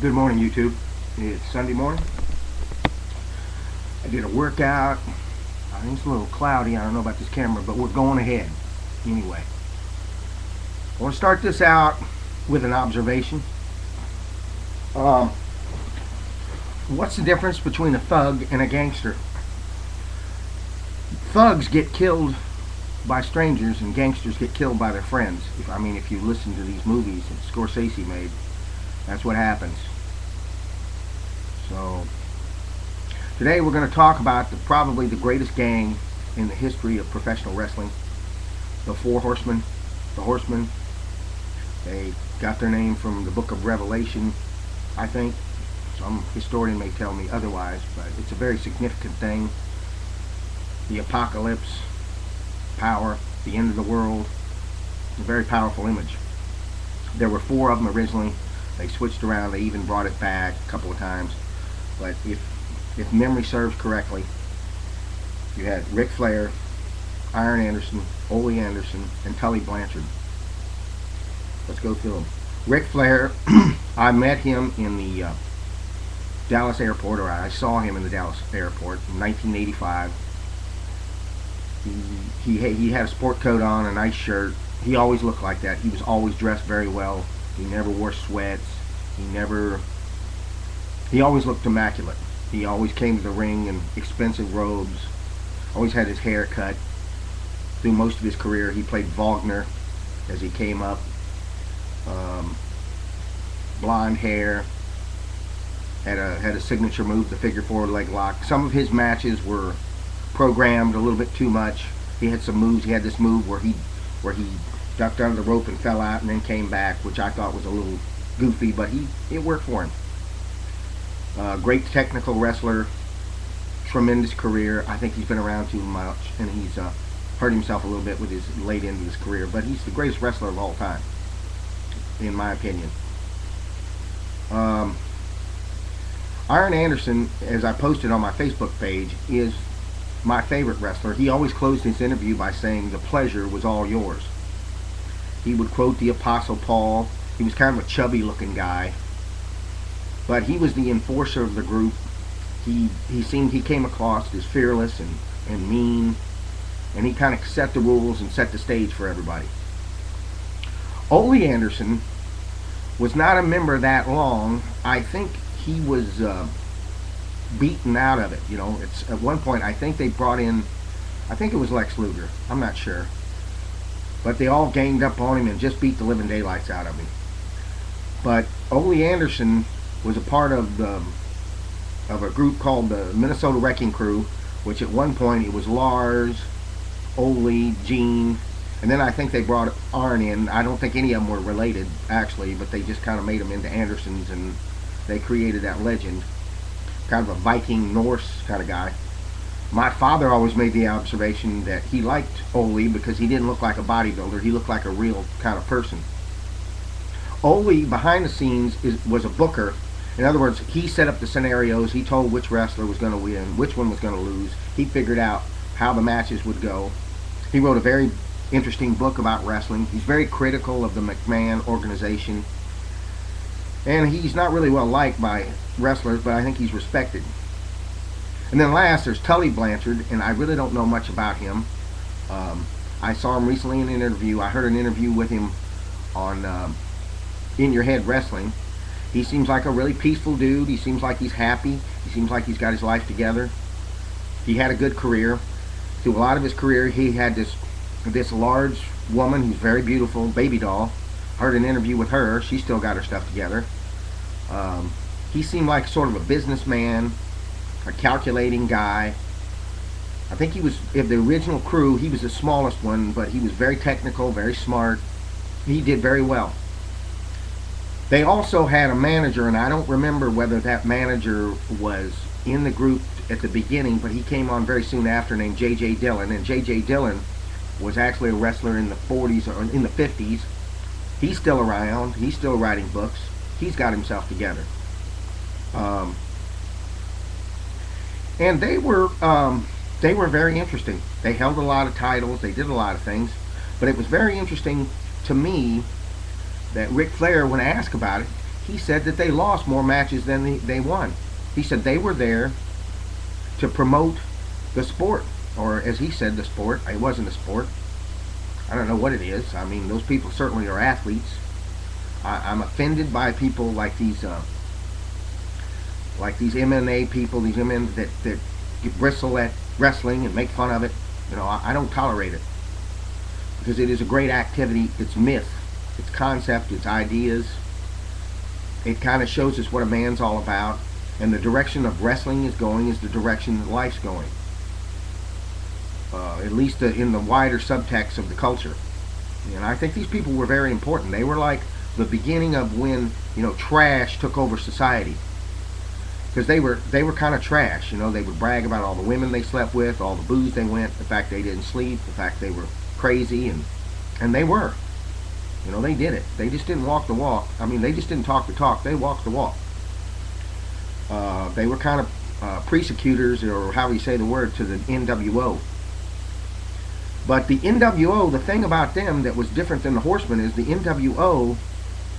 Good morning, YouTube. It's Sunday morning. I did a workout. I think it's a little cloudy. I don't know about this camera, but we're going ahead. Anyway, I want to start this out with an observation. What's the difference between a thug and a gangster? Thugs get killed by strangers and gangsters get killed by their friends. If you listen to these movies that Scorsese made, that's what happens. So today we're going to talk about probably the greatest gang in the history of professional wrestling, the Four Horsemen. The Horsemen, they got their name from the book of Revelation, I think. Some historian may tell me otherwise, but it's a very significant thing. The apocalypse, power, the end of the world, a very powerful image. There were four of them originally. They switched around. They even brought it back a couple of times. But if memory serves correctly, you had Ric Flair, Arn Anderson, Ole Anderson, and Tully Blanchard. Let's go through them. Ric Flair, I met him in the Dallas airport, or I saw him in the Dallas airport in 1985. He had a sport coat on, a nice shirt. He always looked like that. He was always dressed very well. He never wore sweats. He always looked immaculate. He always came to the ring in expensive robes. Always had his hair cut. Through most of his career, he played Wagner as he came up. Blonde hair. Had a signature move, the figure four leg lock. Some of his matches were programmed a little bit too much. He had some moves. He had this move where he ducked under the rope and fell out and then came back, which I thought was a little goofy, but it worked for him. Great technical wrestler, tremendous career. I think he's been around too much, and he's hurt himself a little bit with his late end of his career, but he's the greatest wrestler of all time, in my opinion. Arn Anderson, as I posted on my Facebook page, is my favorite wrestler. He always closed his interview by saying, "The pleasure was all yours." He would quote the Apostle Paul. He was kind of a chubby looking guy, but he was the enforcer of the group. He came across as fearless and mean, and he kind of set the rules and set the stage for everybody. Ole Anderson was not a member that long. I think he was beaten out of it. It's at one point I think they brought in, I think it was Lex Luger. I'm not sure, but they all ganged up on him and just beat the living daylights out of him. But Ole Anderson was a part of a group called the Minnesota Wrecking Crew, which at one point it was Lars, Ole, Gene, and then I think they brought Arn in. I don't think any of them were related actually, but they just kind of made them into Andersons, and they created that legend. Kind of a Viking Norse kind of guy. My father always made the observation that he liked Ole because he didn't look like a bodybuilder. He looked like a real kind of person. Ole, behind the scenes, was a booker. In other words, he set up the scenarios. He told which wrestler was going to win, which one was going to lose. He figured out how the matches would go. He wrote a very interesting book about wrestling. He's very critical of the McMahon organization. And he's not really well liked by wrestlers, but I think he's respected. And then last, there's Tully Blanchard, and I really don't know much about him. I saw him recently in an interview. I heard an interview with him on In Your Head Wrestling. He seems like a really peaceful dude. He seems like he's happy. He seems like he's got his life together. He had a good career. Through a lot of his career, he had this large woman who's very beautiful, baby doll. Heard an interview with her. She still got her stuff together. He seemed like sort of a businessman, a calculating guy. I think he was, of the original crew, he was the smallest one, but he was very technical, very smart. He did very well. They also had a manager, and I don't remember whether that manager was in the group at the beginning, but he came on very soon after, named J.J. Dillon. And J.J. Dillon was actually a wrestler in the 40s or in the 50s. He's still around. He's still writing books. He's got himself together. And they were very interesting. They held a lot of titles. They did a lot of things. But it was very interesting to me that Ric Flair, when asked about it, he said that they lost more matches than they won. He said they were there to promote the sport, or as he said, the sport. It wasn't a sport. I don't know what it is. I mean, those people certainly are athletes. I'm offended by people like these MMA people, these men that bristle at wrestling and make fun of it. You know, I don't tolerate it, because it is a great activity. It's myth, it's concept, it's ideas. It kind of shows us what a man's all about, and the direction of wrestling is going is the direction that life's going. At least in the wider subtext of the culture. And I think these people were very important. They were like the beginning of when, you know, trash took over society. Because they were kind of trash. You know, they would brag about all the women they slept with, all the booze they went, the fact they didn't sleep, the fact they were crazy, and they were. You know, they did it. They just didn't walk the walk. I mean, they just didn't talk the talk. They walked the walk. They were kind of persecutors, or how you say the word, to the NWO. But the NWO, the thing about them that was different than the Horsemen is the NWO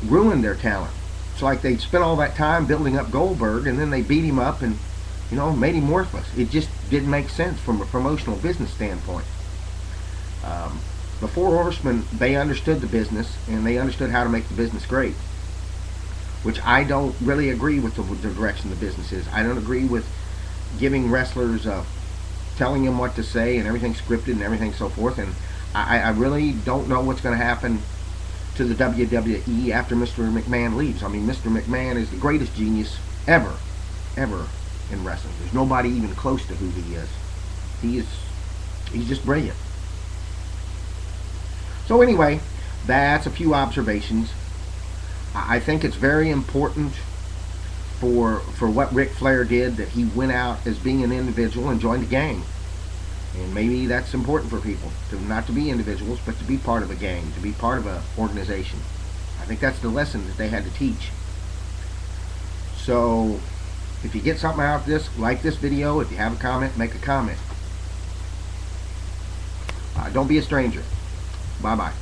ruined their talent. It's like they spent all that time building up Goldberg, and then they beat him up and, you know, made him worthless. It just didn't make sense from a promotional business standpoint. The Four Horsemen, they understood the business, and they understood how to make the business great. Which I don't really agree with the direction the business is. I don't agree with giving wrestlers telling him what to say and everything scripted and everything so forth, and I really don't know what's going to happen to the WWE after Mr. McMahon leaves. I mean, Mr. McMahon is the greatest genius ever in wrestling. There's nobody even close to who he is. He's just brilliant. So anyway, that's a few observations. I think it's very important for what Ric Flair did, that he went out as being an individual and joined a gang. And maybe that's important for people, not to be individuals, but to be part of a gang, to be part of an organization. I think that's the lesson that they had to teach. So, if you get something out of this, like this video. If you have a comment, make a comment. Don't be a stranger. Bye-bye.